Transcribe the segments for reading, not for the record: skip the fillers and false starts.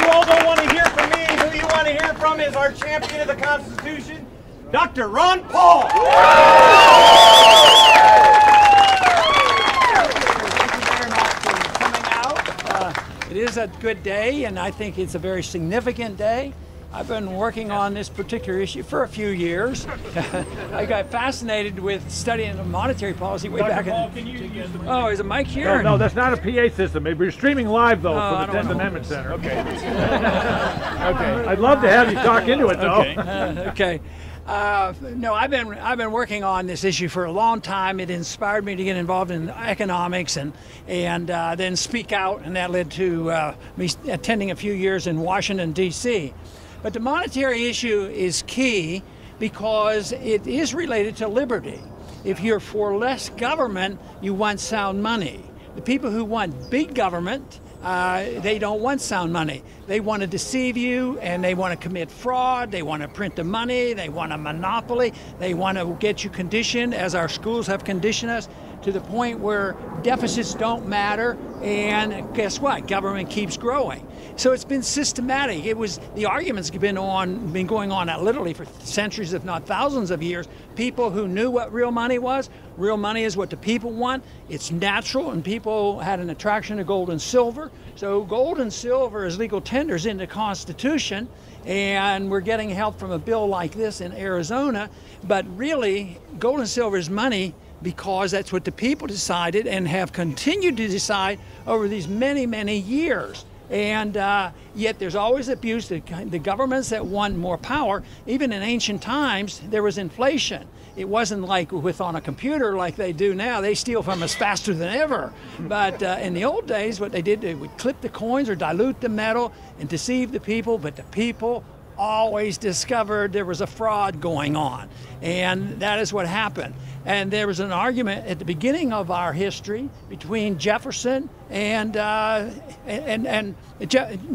you all don't want to hear from me, who you want to hear from is our champion of the Constitution, Dr. Ron Paul. Thank you very much for coming out. It is a good day, and I think it's a very significant day. I've been working on this particular issue for a few years. I got fascinated with studying the monetary policy way back in. Can you use the Oh, is a mic here? No, that's not a PA system. We're streaming live though I from the don't 10th know. Amendment Center. Okay. Okay. I'd love to have you talk into it though. Okay. No, I've been working on this issue for a long time. It inspired me to get involved in economics and then speak out, and that led to me attending a few years in Washington, D.C. But the monetary issue is key because it is related to liberty. If you're for less government, you want sound money. The people who want big government, they don't want sound money. They want to deceive you, and they want to commit fraud. They want to print the money. They want a monopoly. They want to get you conditioned, as our schools have conditioned us, to the point where deficits don't matter, and guess what? Government keeps growing. So it's been systematic. The arguments have been going on literally for centuries, if not thousands of years. People who knew what real money was. Real money is what the people want. It's natural, and people had an attraction to gold and silver. So gold and silver as legal tenders in the Constitution, and we're getting help from a bill like this in Arizona. But really, gold and silver is money because that's what the people decided and have continued to decide over these many, many years. And yet there's always abuse. The governments that want more power, even in ancient times, there was inflation. It wasn't like on a computer like they do now. They steal from us faster than ever. But in the old days, what they did, they would clip the coins or dilute the metal and deceive the people, but the people always discovered there was a fraud going on. And that is what happened. And there was an argument at the beginning of our history between Jefferson and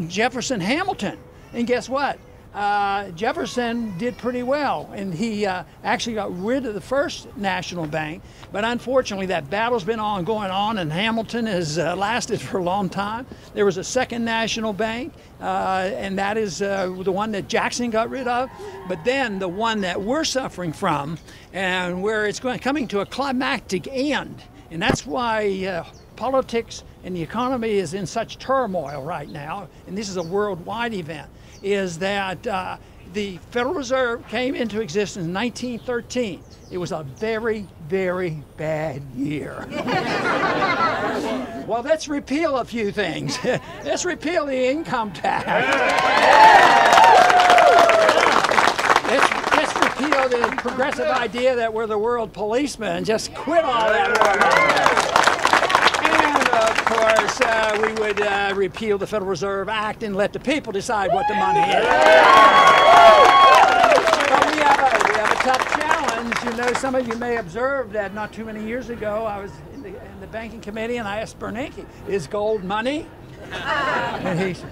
Jefferson Hamilton. And guess what? Jefferson did pretty well, and he actually got rid of the first national bank. But unfortunately, that battle's been going on, and Hamilton has lasted for a long time. There was a second national bank, and that is the one that Jackson got rid of. But then the one that we're suffering from, and where it's coming to a climactic end, and that's why politics and the economy is in such turmoil right now, and this is a worldwide event, is that the Federal Reserve came into existence in 1913. It was a very, very bad year. Well, let's repeal a few things. Let's repeal the income tax. Let's repeal the progressive idea that we're the world policeman and just quit all that. Of course, we would repeal the Federal Reserve Act and let the people decide what the money is. But we have a tough challenge. You know, some of you may observe that not too many years ago, I was in the banking committee, and I asked Bernanke, "Is gold money?" And he said,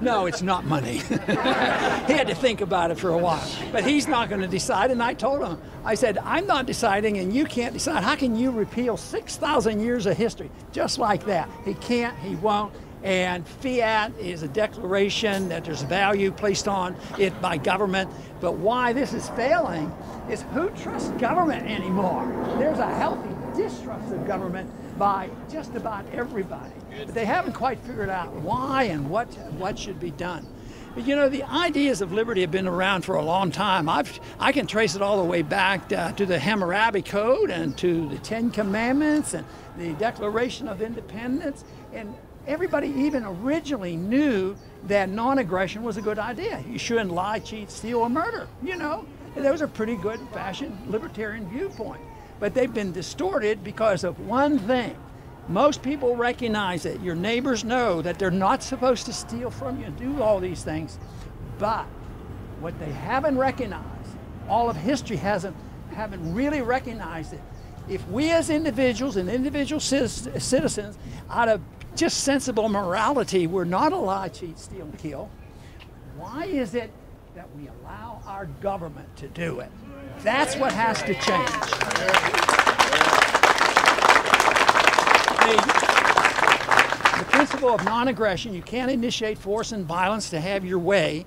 "No, it's not money." He had to think about it for a while. But he's not going to decide, and I told him, I said, "I'm not deciding, and you can't decide. How can you repeal 6,000 years of history just like that?" He can't, he won't. And fiat is a declaration that there's value placed on it by government. But why this is failing is who trusts government anymore? There's a healthy distrust of government by just about everybody. But they haven't quite figured out why and what should be done. But you know, the ideas of liberty have been around for a long time. I can trace it all the way back to the Hammurabi Code and to the Ten Commandments and the Declaration of Independence. And everybody even originally knew that non-aggression was a good idea. You shouldn't lie, cheat, steal, or murder. You know, those are pretty good fashioned libertarian viewpoints. But they've been distorted because of one thing. Most people recognize it. Your neighbors know that they're not supposed to steal from you and do all these things. But what they haven't recognized, all of history haven't really recognized it. If we as individuals and individual citizens, out of just sensible morality, we're not to lie, cheat, steal, and kill, why is it that we allow our government to do it? That's what has to change. The principle of non-aggression, you can't initiate force and violence to have your way,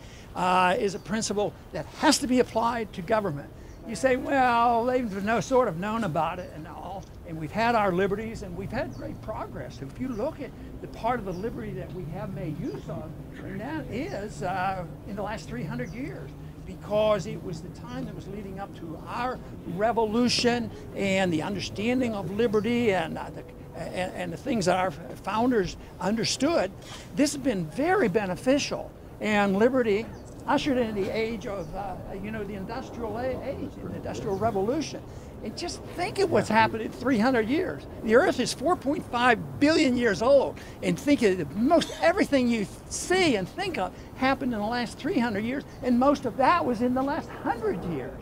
is a principle that has to be applied to government. You say, well, they've sort of known about it and all, and we've had our liberties and we've had great progress. If you look at the part of the liberty that we have made use of, and that is in the last 300 years, because it was the time that was leading up to our revolution and the understanding of liberty and the things that our founders understood. This has been very beneficial, and liberty ushered in the age of, the industrial age, the industrial revolution. And just think of what's happened in 300 years. The Earth is 4.5 billion years old, and think of most everything you see and think of happened in the last 300 years, and most of that was in the last 100 years.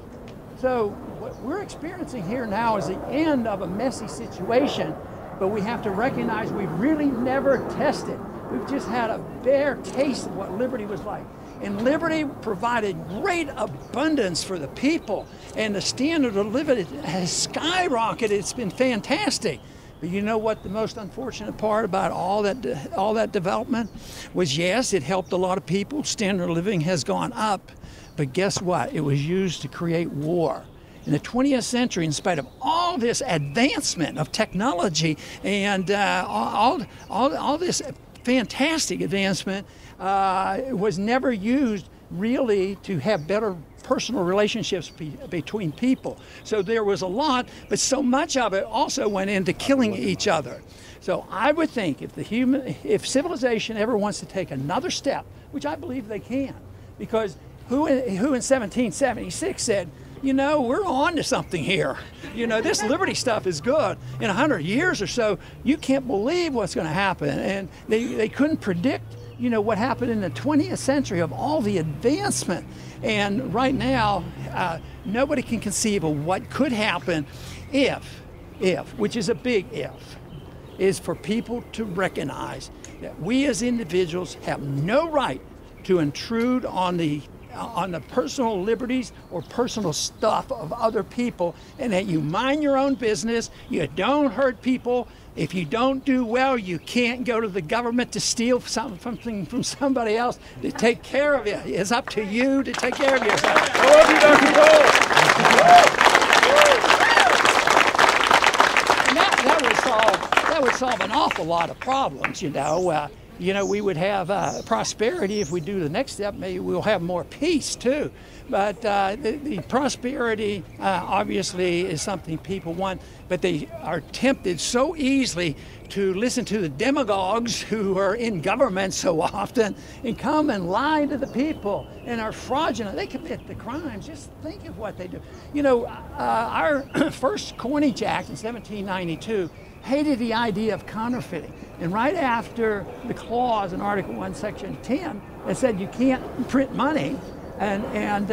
So what we're experiencing here now is the end of a messy situation, but we have to recognize we've really never tested. We've just had a bare taste of what liberty was like. And liberty provided great abundance for the people, and the standard of living has skyrocketed. It's been fantastic. But you know what the most unfortunate part about all that development was? Yes, it helped a lot of people. Standard of living has gone up, but guess what? It was used to create war. In the 20th century, in spite of all this advancement of technology and all this fantastic advancement, was never used really to have better personal relationships between people. So there was a lot, but so much of it also went into killing each other. So I would think if civilization ever wants to take another step, which I believe they can, because who in 1776 said, we're on to something here. This liberty stuff is good. In 100 years or so, you can't believe what's going to happen. And they couldn't predict, what happened in the 20th century of all the advancement. And right now, nobody can conceive of what could happen if, which is a big if, is for people to recognize that we as individuals have no right to intrude on the personal liberties or personal stuff of other people, and that you mind your own business, you don't hurt people. If you don't do well, you can't go to the government to steal something from somebody else to take care of you. It's up to you to take care of yourself. I love you, Dr. Cole. And that would solve an awful lot of problems, we would have prosperity if we do the next step. Maybe we'll have more peace too. But the prosperity obviously is something people want, but they are tempted so easily to listen to the demagogues who are in government so often and come and lie to the people and are fraudulent. They commit the crimes. Just think of what they do. Our first Coinage Act in 1792 hated the idea of counterfeiting. And right after the clause in Article 1, Section 10, that said you can't print money and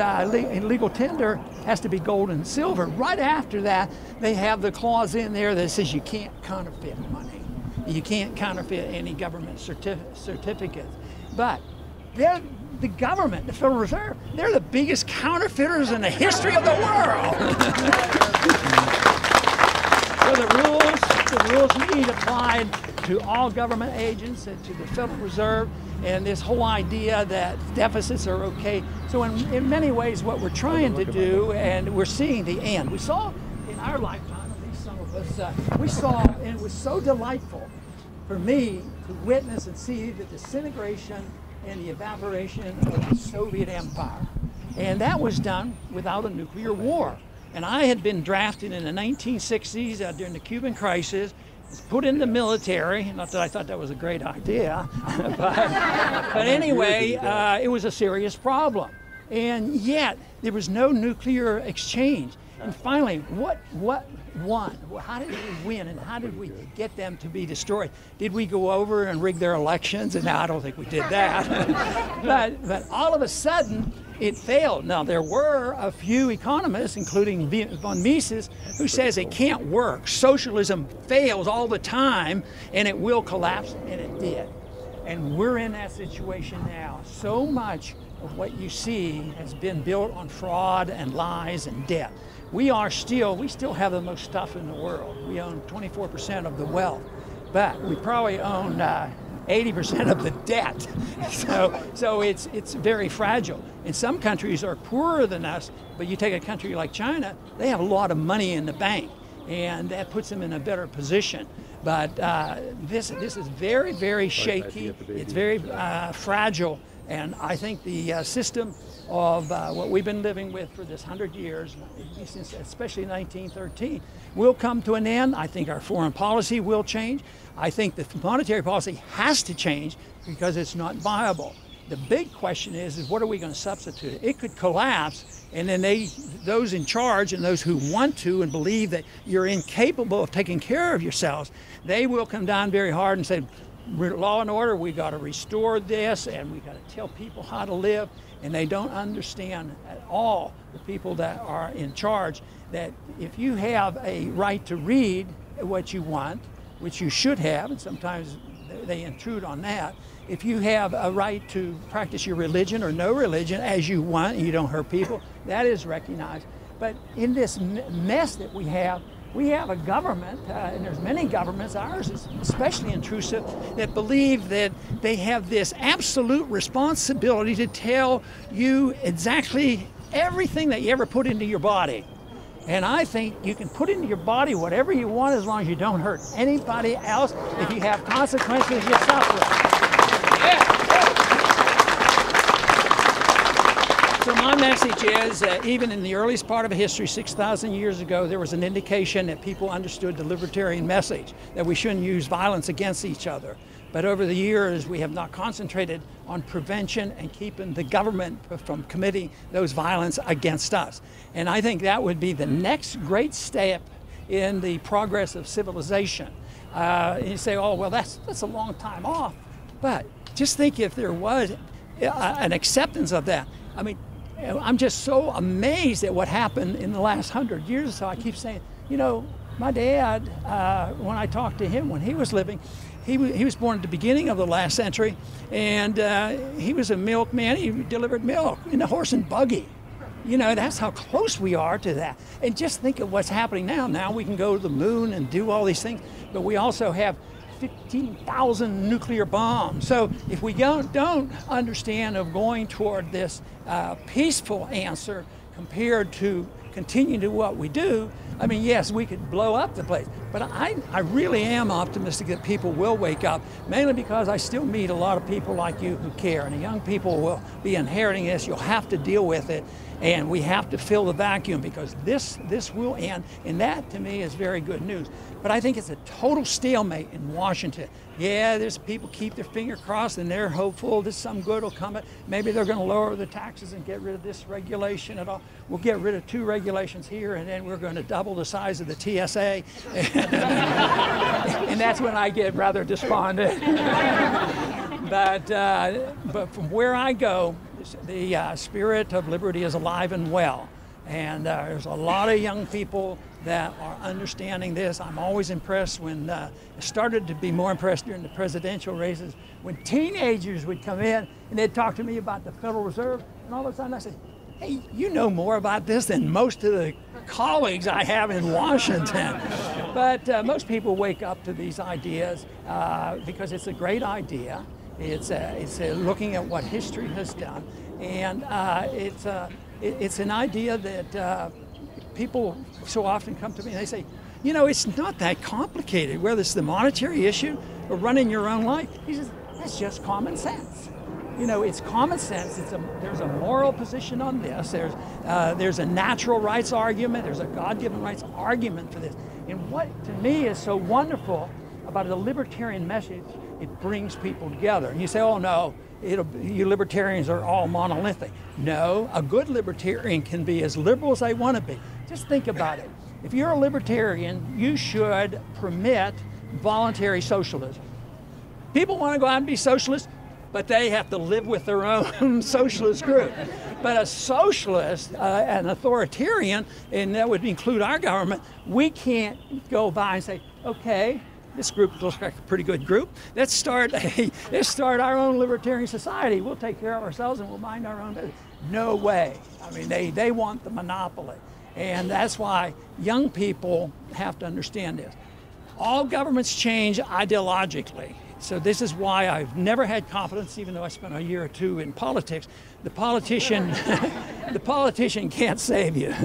legal tender has to be gold and silver. Right after that, they have the clause in there that says you can't counterfeit money. You can't counterfeit any government certificates. But they're the government, the Federal Reserve, they're the biggest counterfeiters in the history of the world. So the rules need applied to all government agents and to the Federal Reserve, and this whole idea that deficits are okay. So in many ways what we're trying to do, and we're seeing the end. We saw in our lifetime, at least some of us, we saw, and it was so delightful for me to witness and see the disintegration and the evaporation of the Soviet Empire. And that was done without a nuclear war. And I had been drafted in the 1960s during the Cuban crisis, was put in the military. Not that I thought that was a great idea, but anyway, it was a serious problem. And yet, there was no nuclear exchange. And finally, what won? How did we win, and how did we get them to be destroyed? Did we go over and rig their elections? And no, I don't think we did that. but all of a sudden, it failed. Now, there were a few economists, including von Mises, who says it can't work. Socialism fails all the time, and it will collapse, and it did. And we're in that situation now. So much of what you see has been built on fraud and lies and debt. We still have the most stuff in the world. We own 24% of the wealth, but we probably own 80% of the debt. So it's very fragile. And some countries are poorer than us, but you take a country like China, they have a lot of money in the bank, and that puts them in a better position. But this is very, very shaky. It's very fragile, and I think the system of what we've been living with for this 100 years, since especially 1913, will come to an end. I think our foreign policy will change. I think the monetary policy has to change because it's not viable. The big question is what are we going to substitute? It could collapse, and then those in charge and those who want to and believe that you're incapable of taking care of yourselves, they will come down very hard and say, law and order, we got to restore this, and we got to tell people how to live. And they don't understand at all, the people that are in charge, that if you have a right to read what you want, which you should have, and sometimes they intrude on that, if you have a right to practice your religion or no religion as you want, and you don't hurt people, that is recognized. But in this mess that we have a government, and there's many governments, ours is especially intrusive, that believe that they have this absolute responsibility to tell you exactly everything that you ever put into your body. And I think you can put into your body whatever you want as long as you don't hurt anybody else. If you have consequences, you suffer. So my message is, even in the earliest part of history, 6,000 years ago, there was an indication that people understood the libertarian message, that we shouldn't use violence against each other. But over the years, we have not concentrated on prevention and keeping the government from committing those violence against us. And I think that would be the next great step in the progress of civilization. And you say, oh, well, that's a long time off. But just think if there was an acceptance of that. I mean, I'm just so amazed at what happened in the last 100 years. So I keep saying, you know, my dad, when I talked to him when he was living, he was born at the beginning of the last century, and he was a milkman. He delivered milk in a horse and buggy. You know, that's how close we are to that. And just think of what's happening now. Now we can go to the moon and do all these things, but we also have 15,000 nuclear bombs. So if we don't understand of going toward this peaceful answer compared to continue to what we do, I mean, yes, we could blow up the place, but I really am optimistic that people will wake up, mainly because I still meet a lot of people like you who care, and the young people will be inheriting this. You'll have to deal with it, and we have to fill the vacuum because this will end, and that to me is very good news. But I think it's a total stalemate in Washington. Yeah, there's people keep their finger crossed and they're hopeful that some good will come. Maybe they're going to lower the taxes and get rid of this regulation at all. We'll get rid of 2 regulations here, and then we're going to double the size of the TSA. And that's when I get rather despondent. But from where I go, the spirit of liberty is alive and well. And there's a lot of young people that are understanding this. I'm always impressed when, I started to be more impressed during the presidential races, when teenagers would come in and they'd talk to me about the Federal Reserve, and all of a sudden I said, hey, you know more about this than most of the colleagues I have in Washington. But most people wake up to these ideas because it's a great idea. It's looking at what history has done, and it's an idea that people so often come to me and they say, you know, it's not that complicated, whether it's the monetary issue or running your own life. He says, that's just common sense. You know, it's common sense. There's a moral position on this. There's a natural rights argument. There's a God-given rights argument for this. And what, to me, is so wonderful about the libertarian message, it brings people together. And you say, oh, no, you libertarians are all monolithic. No, a good libertarian can be as liberal as they want to be. Just think about it. If you're a libertarian, you should permit voluntary socialism. People want to go out and be socialists, but they have to live with their own socialist group. But a socialist, an authoritarian, and that would include our government, we can't go by and say, okay, this group looks like a pretty good group. Let's start our own libertarian society. We'll take care of ourselves and we'll mind our own business. No way. I mean, they want the monopoly. And that's why young people have to understand this. All governments change ideologically. So this is why I've never had confidence, even though I spent a year or two in politics. The politician, the politician can't save you.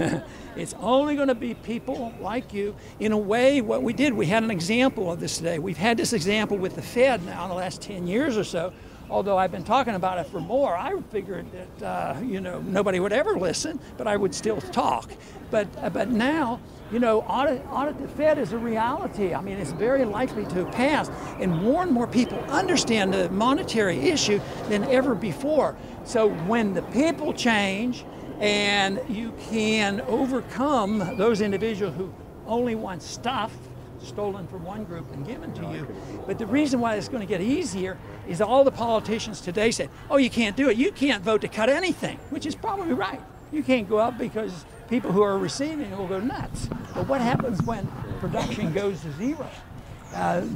It's only going to be people like you. In a way, what we did, we had an example of this today. We've had this example with the Fed now in the last 10 years or so. Although I've been talking about it for more, I figured that nobody would ever listen, but I would still talk. But now, audit the Fed is a reality. I mean, it's very likely to pass, and more people understand the monetary issue than ever before. So when the people change, and you can overcome those individuals who only want stuff stolen from one group and given to you. But the reason why it's going to get easier is all the politicians today say, oh, you can't do it. You can't vote to cut anything, which is probably right. You can't go up because people who are receiving it will go nuts. But what happens when production goes to zero?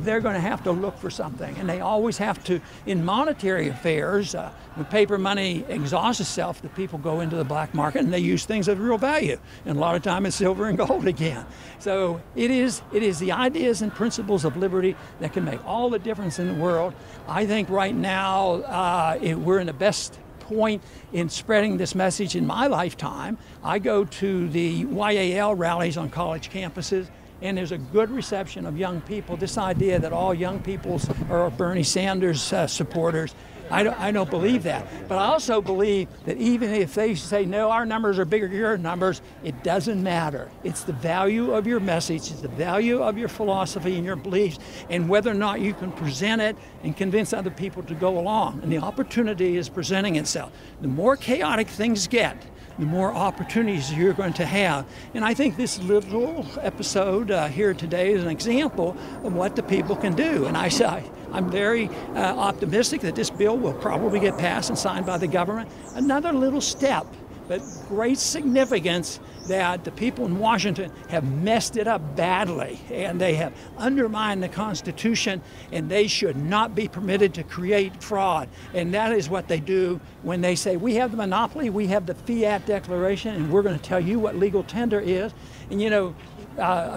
They're going to have to look for something, and they always have to. In monetary affairs, when paper money exhausts itself, the people go into the black market and they use things of real value, and a lot of time it's silver and gold again. So it is the ideas and principles of liberty that can make all the difference in the world. I think right now we're in the best point in spreading this message in my lifetime. I go to the YAL rallies on college campuses, and there's a good reception of young people. This idea that all young people are Bernie Sanders supporters, I don't believe that. But I also believe that even if they say, no, our numbers are bigger than your numbers, it doesn't matter. It's the value of your message, it's the value of your philosophy and your beliefs, and whether or not you can present it and convince other people to go along. And the opportunity is presenting itself. The more chaotic things get, the more opportunities you're going to have. And I think this little episode here today is an example of what the people can do. And I'm very optimistic that this bill will probably get passed and signed by the government. Another little step, but great significance that the people in Washington have messed it up badly, and they have undermined the Constitution, and they should not be permitted to create fraud. And that is what they do when they say, we have the monopoly, we have the Fiat Declaration, and we're going to tell you what legal tender is. And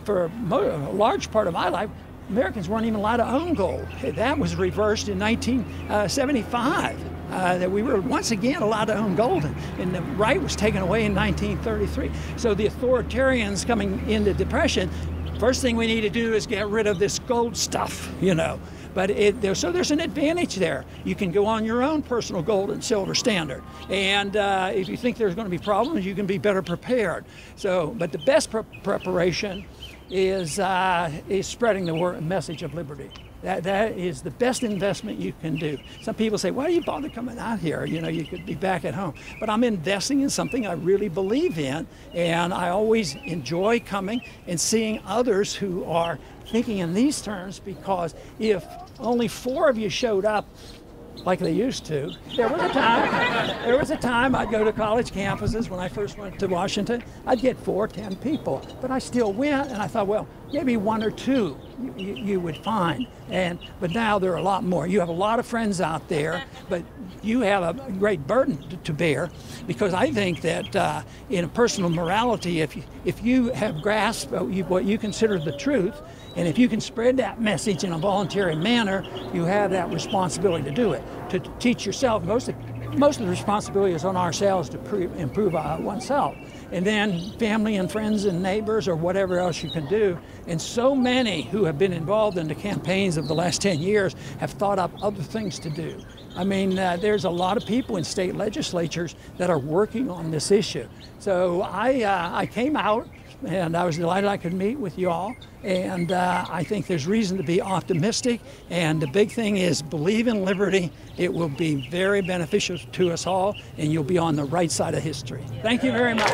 for a large part of my life, Americans weren't even allowed to own gold. That was reversed in 1975. That we were once again allowed to own gold, and the right was taken away in 1933. So the authoritarians coming into depression, first thing we need to do is get rid of this gold stuff, But so there's an advantage there. You can go on your own personal gold and silver standard, and if you think there's going to be problems, you can be better prepared. But the best preparation is spreading the message of liberty. That is the best investment you can do. Some people say, why do you bother coming out here? You could be back at home. But I'm investing in something I really believe in, and I always enjoy coming and seeing others who are thinking in these terms, because if only 4 of you showed up like they used to. There was a time I'd go to college campuses when I first went to Washington. I'd get 4 or 10 people, but I still went, and I thought, well, maybe 1 or 2 you would find. But now there are a lot more. You have a lot of friends out there, but you have a great burden to bear, because I think that in a personal morality, if you have grasped what you consider the truth, and if you can spread that message in a voluntary manner, you have that responsibility to do it. To teach yourself, most of the responsibility is on ourselves to improve oneself. And then family and friends and neighbors or whatever else you can do. And so many who have been involved in the campaigns of the last 10 years have thought up other things to do. I mean, there's a lot of people in state legislatures that are working on this issue. So I came out, and I was delighted I could meet with you all. And I think there's reason to be optimistic. And the big thing is believe in liberty. It will be very beneficial to us all, and you'll be on the right side of history. Thank you very much.